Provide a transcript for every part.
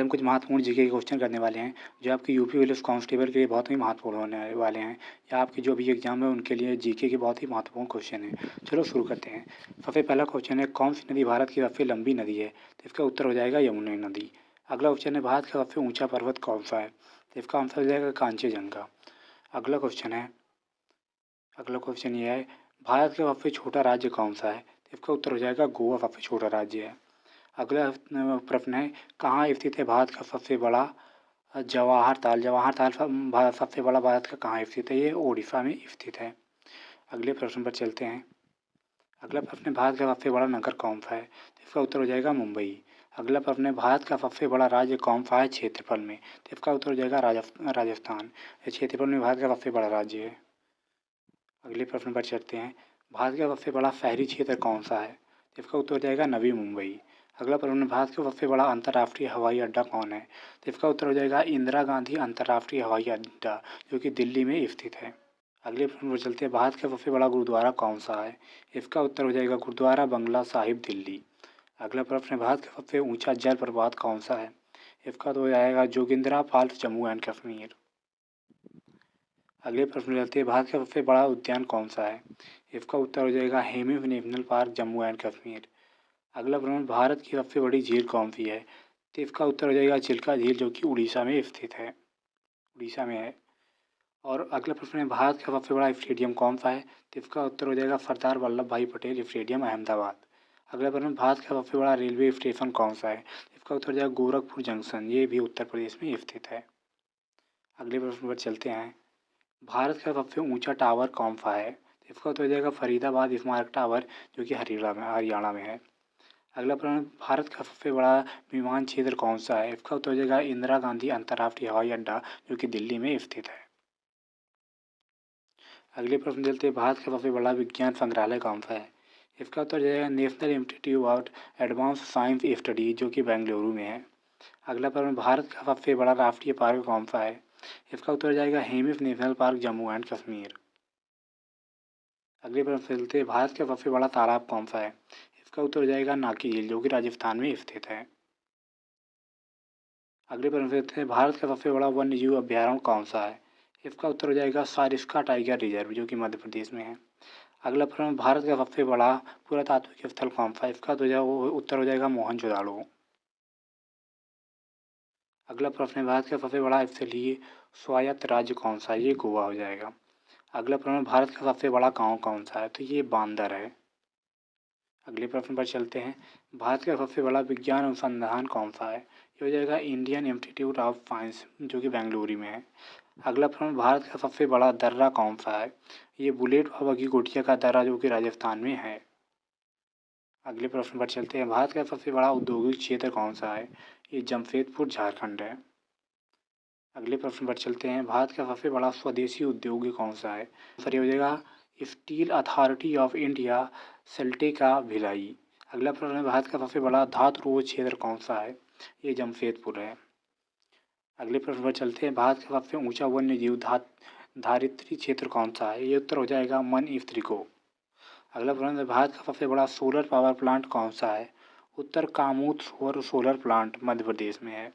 हम कुछ महत्वपूर्ण जीके के क्वेश्चन करने वाले हैं जो आपके यूपी पुलिस कांस्टेबल के लिए बहुत ही महत्वपूर्ण होने वाले हैं या आपके जो भी एग्जाम है उनके लिए जीके के बहुत ही महत्वपूर्ण क्वेश्चन है। चलो शुरू करते हैं। सबसे पहला क्वेश्चन है, कौन सी नदी भारत की सबसे लंबी नदी है? तो इसका उत्तर हो जाएगा यमुना नदी। अगला क्वेश्चन है, भारत का सबसे ऊंचा पर्वत कौन सा है? तो इसका आंसर हो जाएगा कांचनजंगा। अगला क्वेश्चन है, अगला क्वेश्चन ये है, भारत का सबसे छोटा राज्य कौन सा है? तो इसका उत्तर हो जाएगा गोवा सबसे छोटा राज्य है। अगला प्रश्न है, कहाँ स्थित है भारत का सबसे बड़ा जवाहर ताल? जवाहर ताल सबसे बड़ा भारत का कहाँ स्थित है? ये ओडिशा में स्थित है। अगले प्रश्न पर चलते हैं। अगला प्रश्न है, भारत का सबसे बड़ा नगर कौन सा है? तो इसका उत्तर हो जाएगा मुंबई। अगला प्रश्न है, भारत का सबसे बड़ा राज्य कौन सा है क्षेत्रफल में? तो इसका उत्तर हो जाएगा राजस्थान। क्षेत्रफल में भारत का सबसे बड़ा राज्य है। अगले प्रश्न पर चलते हैं, भारत का सबसे बड़ा शहरी क्षेत्र कौन सा है? तो इसका उत्तर हो जाएगा नवी मुंबई। अगला प्रश्न, भारत का सबसे बड़ा अंतर्राष्ट्रीय हवाई अड्डा कौन है? तो इसका उत्तर हो जाएगा इंदिरा गांधी अंतर्राष्ट्रीय हवाई अड्डा, जो कि दिल्ली में स्थित है। अगले प्रश्न पर चलते हैं, भारत का सबसे बड़ा गुरुद्वारा कौन सा है? इसका उत्तर हो जाएगा गुरुद्वारा बंगला साहिब दिल्ली। अगला प्रश्न है, भारत का सबसे ऊंचा जल प्रपात कौन सा है? इसका तो हो जाएगा जोगिंद्रा फॉल्स जम्मू एंड कश्मीर। अगले प्रश्न चलते हैं, भारत का सबसे बड़ा उद्यान कौन सा है? इसका उत्तर हो जाएगा Hemis national park Jammu and Kashmir. अगला प्रश्न, भारत की सबसे बड़ी झील कौन सी है? तो इसका उत्तर हो जाएगा चिल्का झील, जो कि उड़ीसा में स्थित है, उड़ीसा में है। और अगला प्रश्न है, भारत का सबसे बड़ा स्टेडियम कौन सा है? तो इसका उत्तर हो जाएगा सरदार वल्लभ भाई पटेल स्टेडियम अहमदाबाद। अगला प्रश्न, भारत का सबसे बड़ा रेलवे स्टेशन कौन सा है? इसका उत्तर हो जाएगा गोरखपुर जंक्शन, ये भी उत्तर प्रदेश में स्थित है। अगले प्रश्न पर चलते हैं, भारत का सबसे ऊंचा टावर कौन सा है? तो इसका उत्तर हो जाएगा फरीदाबाद स्मारक टावर, जो कि हरियाणा में है। अगला प्रश्न, भारत का सबसे बड़ा विमान क्षेत्र कौन सा है? इसका उत्तर हो जाएगा इंदिरा गांधी अंतर्राष्ट्रीय हवाई अड्डा, जो कि दिल्ली में स्थित है। अगले प्रश्न चलते हैं, भारत का सबसे बड़ा विज्ञान संग्रहालय कौन सा है? इसका उत्तर हो जाएगा national institute of advance science study, जो कि बेंगलुरु में है। अगला प्रश्न, भारत का सबसे बड़ा राष्ट्रीय पार्क कौन सा है? इसका उत्तर हो जाएगा Hemis national park Jammu and Kashmir. अगले प्रश्न चलते हैं, भारत का सबसे बड़ा तालाब कौन सा है? इसका उत्तर हो जाएगा नाकी झील, जो कि राजस्थान में स्थित है। अगले प्रश्न चलते हैं, भारत का सबसे बड़ा वन्य जीव अभ्यारण्य कौन सा है? इसका उत्तर हो जाएगा सारिस्का टाइगर रिजर्व, जो कि मध्य प्रदेश में है। अगला प्रश्न, भारत का सबसे बड़ा पुरातात्विक स्थल कौन सा है? इसका तो उत्तर हो जाएगा मोहनजोदाड़ो। अगला प्रश्न है, भारत का सबसे बड़ा स्थलीय स्वायत्त राज्य कौन सा है? ये गोवा हो जाएगा। अगला प्रश्न, भारत का सबसे बड़ा गांव कौन सा है? तो ये बांदर है। अगले प्रश्न पर चलते हैं, भारत का सबसे बड़ा विज्ञान अनुसंधान कौन सा है? ये हो जाएगा इंडियन इंस्टीट्यूट ऑफ साइंस, जो कि बेंगलुरु में है। अगला प्रश्न, भारत का सबसे बड़ा दर्रा कौन सा है? ये बुलेट बाबा की कुटिया का दर्रा, जो कि राजस्थान में है। अगले प्रश्न पर चलते हैं, भारत का सबसे बड़ा औद्योगिक क्षेत्र कौन सा है? ये जमशेदपुर झारखंड है। अगले प्रश्न पर चलते हैं, भारत का सबसे बड़ा स्वदेशी उद्योग कौन सा है? आंसर हो जाएगा स्टील अथॉरिटी ऑफ इंडिया सेल्टे का भिलाई। अगला प्रश्न है, भारत का सबसे बड़ा धातु रोध क्षेत्र कौन सा है? ये जमशेदपुर है। अगले प्रश्न पर चलते हैं, भारत का सबसे ऊंचा वन्य जीव धारित्री क्षेत्र कौन सा है? ये उत्तर हो जाएगा मन को। अगला प्रश्न है, भारत का सबसे बड़ा सोलर पावर प्लांट कौन सा है? उत्तर कामूत सोलर प्लांट मध्य प्रदेश में है।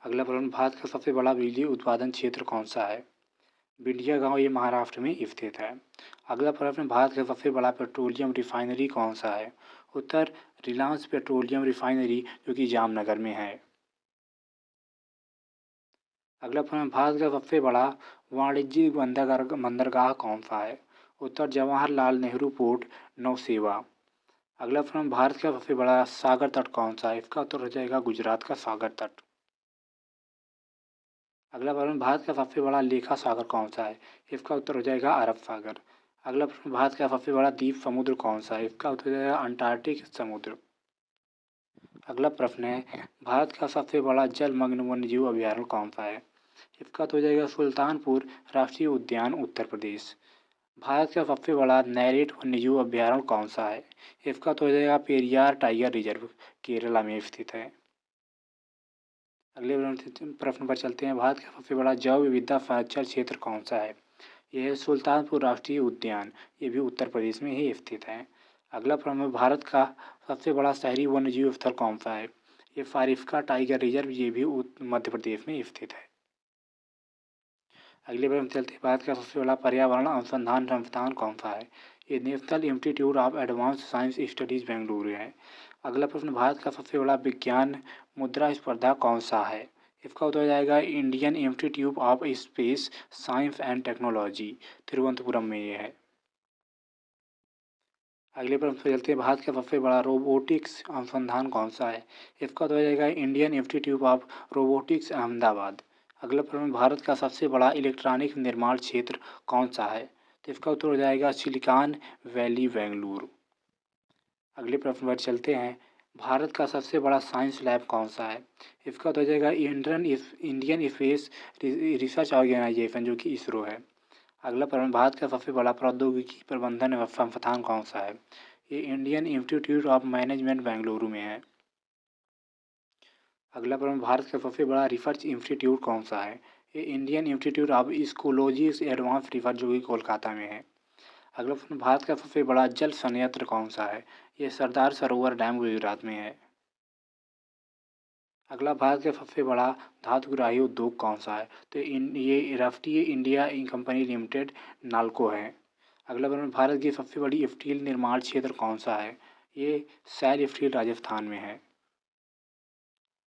अगला प्रश्न, भारत का सबसे बड़ा बिजली उत्पादन क्षेत्र कौन सा है? बिंडिया गांव, ये महाराष्ट्र में स्थित है। अगला प्रश्न, भारत का सबसे बड़ा पेट्रोलियम रिफाइनरी कौन सा है? उत्तर रिलायंस पेट्रोलियम रिफाइनरी, जो कि जामनगर में है। अगला प्रश्न, भारत का सबसे बड़ा वाणिज्यिक बंदरगाह कौन सा है? उत्तर जवाहरलाल नेहरू पोर्ट नौसेवा। अगला प्रश्न, भारत का सबसे बड़ा सागर तट कौन सा है? इसका उत्तर हो जाएगा गुजरात का सागर तट। अगला प्रश्न, भारत का सबसे बड़ा लेखा सागर कौन सा है? इसका उत्तर हो जाएगा अरब सागर। अगला प्रश्न, भारत का सबसे बड़ा द्वीप समुद्र कौन सा है? इसका उत्तर हो जाएगा अंटार्कटिक समुद्र। अगला प्रश्न है, भारत का सबसे बड़ा जलमग्न वन्यजीव अभ्यारण्य कौन सा है? इसका तो हो जाएगा सुल्तानपुर राष्ट्रीय उद्यान उत्तर प्रदेश। भारत का सबसे बड़ा नैरेट वन्यजीव अभ्यारण्य कौन सा है? इसका तो हो जाएगा पेरियार टाइगर रिजर्व, केरला में स्थित है। अगले प्रश्न पर चलते हैं, भारत का सबसे बड़ा जैव विविधता संरक्षण क्षेत्र कौन सा है? यह है सुल्तानपुर राष्ट्रीय उद्यान, ये भी उत्तर प्रदेश में ही स्थित है। अगला प्रश्न, भारत का सबसे बड़ा शहरी वन्यजीव स्थल कौन सा है? ये फारिफ्का टाइगर रिजर्व ये भी मध्य प्रदेश में स्थित है। अगले प्रश्न चलते हैं, भारत का सबसे बड़ा पर्यावरण अनुसंधान संस्थान कौन सा है? ये national institute of advanced science studies Bengaluru है। अगला प्रश्न, भारत का सबसे बड़ा विज्ञान मुद्रा स्पर्धा कौन सा है? इसका उत्तर हो जाएगा Indian institute of space science and technology, Thiruvananthapuram में ये है। अगले प्रश्न पे चलते हैं, भारत का सबसे बड़ा रोबोटिक्स अनुसंधान कौन सा है? इसका उत्तर हो जाएगा Indian institute of robotics Ahmedabad. अगला प्रश्न, भारत का सबसे बड़ा इलेक्ट्रॉनिक निर्माण क्षेत्र कौन सा है? तो इसका उत्तर हो जाएगा सिलिकॉन वैली बेंगलुरु। अगले प्रश्न पर चलते हैं, भारत का सबसे बड़ा साइंस लैब कौन सा है? इसका उत्तर हो जाएगा इंडियन स्पेस रिसर्च ऑर्गेनाइजेशन जो कि इसरो है। अगला प्रश्न, भारत का सबसे बड़ा प्रौद्योगिकी प्रबंधन संस्थान कौन सा है? ये Indian institute of management Bengaluru में है। अगला प्रश्न, भारत का सबसे बड़ा रिसर्च इंस्टीट्यूट कौन सा है? ये Indian institute of ecology advance research जो कि कोलकाता में है। अगला प्रश्न, भारत का सबसे बड़ा जल संयंत्र कौन सा है? ये सरदार सरोवर डैम गुजरात में है। अगला, भारत का सबसे बड़ा धातुग्राही उद्योग कौन सा है? तो ये राष्ट्रीय इंडिया कंपनी लिमिटेड नाल्को है। अगला प्रश्न, भारत की सबसे बड़ी स्टील निर्माण क्षेत्र कौन सा है? ये सैल स्टील राजस्थान में है।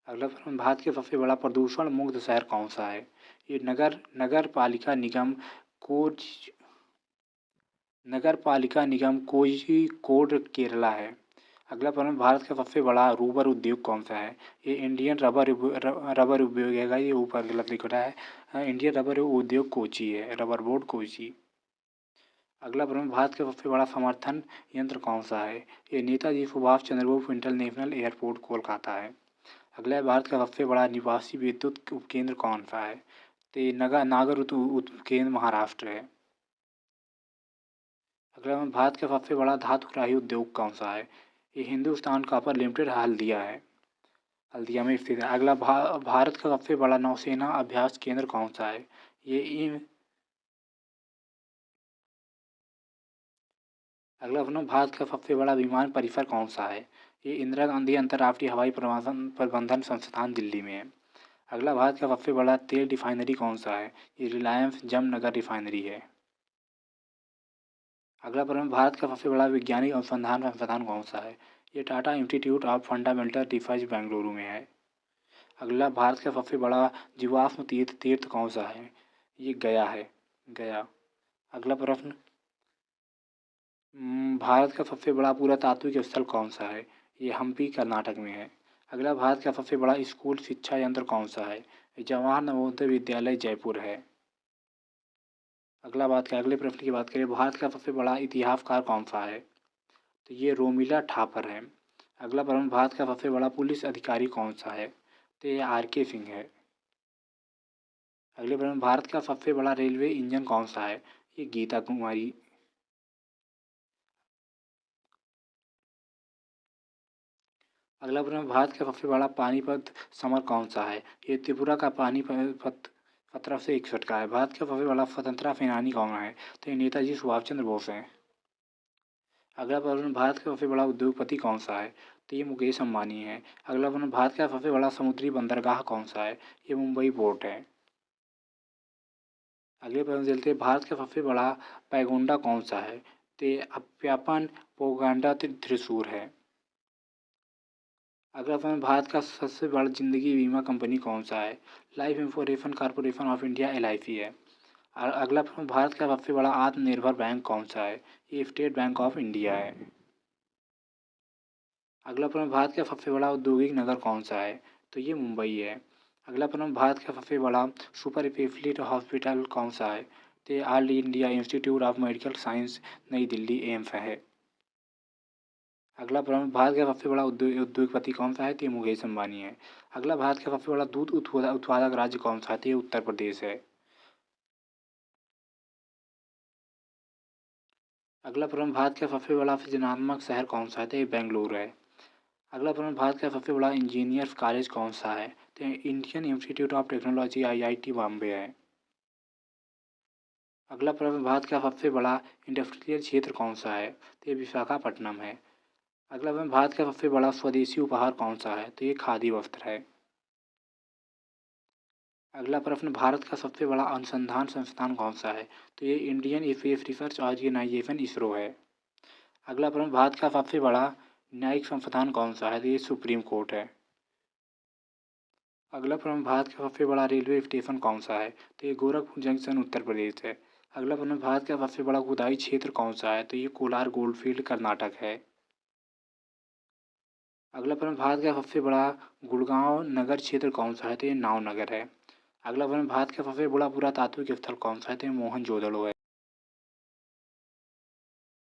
अगला प्रश्न, भारत के सबसे बड़ा प्रदूषण मुक्त शहर कौन सा है? ये नगर पालिका निगम कोच नगर पालिका निगम कोझिकोड केरला है। अगला प्रश्न, भारत का सबसे बड़ा रबर उद्योग कौन सा है? ये इंडियन रबर उद्योग है। ये ऊपर गलत लिख रहा है, इंडियन रबर उद्योग कोची है, रबर बोर्ड कोची। अगला प्रश्न, भारत का सबसे बड़ा समर्थन यंत्र कौन सा है? ये नेताजी सुभाष चंद्र बोस इंटरनेशनल एयरपोर्ट कोलकाता है। अगला है, भारत का सबसे बड़ा निवासी विद्युत उपकेंद्र कौन सा है? तो ये नागर उपकेंद्र महाराष्ट्र है। अगला है, भारत का सबसे बड़ा धातुग्राही उद्योग कौन सा है? ये हिंदुस्तान कॉपर लिमिटेड हल्दिया में स्थित है। अगला, भारत का सबसे बड़ा नौसेना अभ्यास केंद्र कौन सा है? ये अगला प्रश्न, भारत का सबसे बड़ा विमान परिसर कौन सा है? ये इंदिरा गांधी अंतर्राष्ट्रीय हवाई प्रबंधन संस्थान दिल्ली में है। अगला, भारत का सबसे बड़ा तेल रिफाइनरी कौन सा है? ये रिलायंस जमनगर रिफाइनरी है। अगला प्रश्न, भारत का सबसे बड़ा वैज्ञानिक अनुसंधान संस्थान कौन सा है? ये Tata institute of fundamental research Bengaluru में है। अगला, भारत का सबसे बड़ा जीवाश्म तीर्थ कौन सा है? ये गया है, गया। अगला प्रश्न, भारत का सबसे बड़ा पुरातात्विक स्थल कौन सा है? ये हम्पी कर्नाटक में है। अगला, भारत का सबसे बड़ा स्कूल शिक्षा यंत्र कौन सा है? ये जवाहर नवोदय विद्यालय जयपुर है। अगले प्रश्न की बात करें, भारत का सबसे बड़ा इतिहासकार कौन सा है? तो ये रोमिला थापर है। अगला प्रश्न, भारत का सबसे बड़ा पुलिस अधिकारी कौन सा है? तो ये RK सिंह है। अगले प्रश्न, भारत का सबसे बड़ा रेलवे इंजन कौन सा है? ये गीता कुमारी। अगला प्रश्न, भारत का सबसे बड़ा पानीपत समर कौन सा है? ये त्रिपुरा का पानीपत 1761 का है। भारत का सबसे बड़ा स्वतंत्रता सेनानी कौन है? तो ये नेताजी सुभाष चंद्र बोस हैं। अगला प्रश्न, भारत का सबसे बड़ा उद्योगपति कौन सा है? तो ये मुकेश अंबानी है। अगला प्रश्न, भारत का सबसे बड़ा समुद्री बंदरगाह कौन सा है? ये मुंबई पोर्ट है। अगले प्रश्न चलते हैं, भारत का सबसे बड़ा पैगोंडा कौन सा है? तो ये अप्यापन पोगोंडा त्रिशूर है। अगला प्रश्न, भारत का सबसे बड़ा जिंदगी बीमा कंपनी कौन सा है? Life insurance corporation of India LIC है। अगला प्रश्न, भारत का सबसे बड़ा आत्मनिर्भर बैंक कौन सा है? ये स्टेट बैंक ऑफ इंडिया है। अगला प्रश्न, भारत का सबसे बड़ा औद्योगिक नगर कौन सा है? तो ये मुंबई है। अगला प्रश्न, भारत का सबसे बड़ा सुपर स्पेशलिटी हॉस्पिटल कौन सा है? तो ये all India institute of medical science नई दिल्ली एम्स है। अगला प्रश्न, भारत का सबसे बड़ा उद्योगपति कौन सा है? तो ये मुकेश अंबानी है। अगला, भारत का सबसे बड़ा दूध उत्पादक राज्य कौन सा है? तो ये उत्तर प्रदेश है। अगला प्रश्न, भारत का सबसे बड़ा सृजनात्मक शहर कौन सा है? तो ये बेंगलुरु है। अगला प्रश्न, भारत का सबसे बड़ा इंजीनियर्स कॉलेज कौन सा है? तो Indian institute of technology IIT Bombay है। अगला प्रश्न, भारत का सबसे बड़ा इंडस्ट्रियल क्षेत्र कौन सा है? तो ये विशाखापट्टनम है। अगला प्रश्न, भारत का सबसे बड़ा स्वदेशी उपहार कौन सा है? तो ये खादी वस्त्र है। अगला प्रश्न, भारत का सबसे बड़ा अनुसंधान संस्थान कौन सा है? तो ये Indian space research organisation ISRO है। अगला प्रश्न, भारत का सबसे बड़ा न्यायिक संस्थान कौन सा है? तो ये सुप्रीम कोर्ट है। अगला प्रश्न, भारत का सबसे बड़ा रेलवे स्टेशन कौन सा है? तो ये गोरखपुर जंक्शन उत्तर प्रदेश है। अगला प्रश्न, भारत का सबसे बड़ा खुदाई क्षेत्र कौन सा है? तो ये कोलार गोल्डफील्ड कर्नाटक है। अगला प्रश्न, भारत का सबसे बड़ा गुड़गांव नगर क्षेत्र कौन सा है? तो ये नावनगर है। अगला प्रश्न, भारत का सबसे बड़ा पुरातात्विक स्थल कौन सा है? तो ये मोहनजोदड़ो है।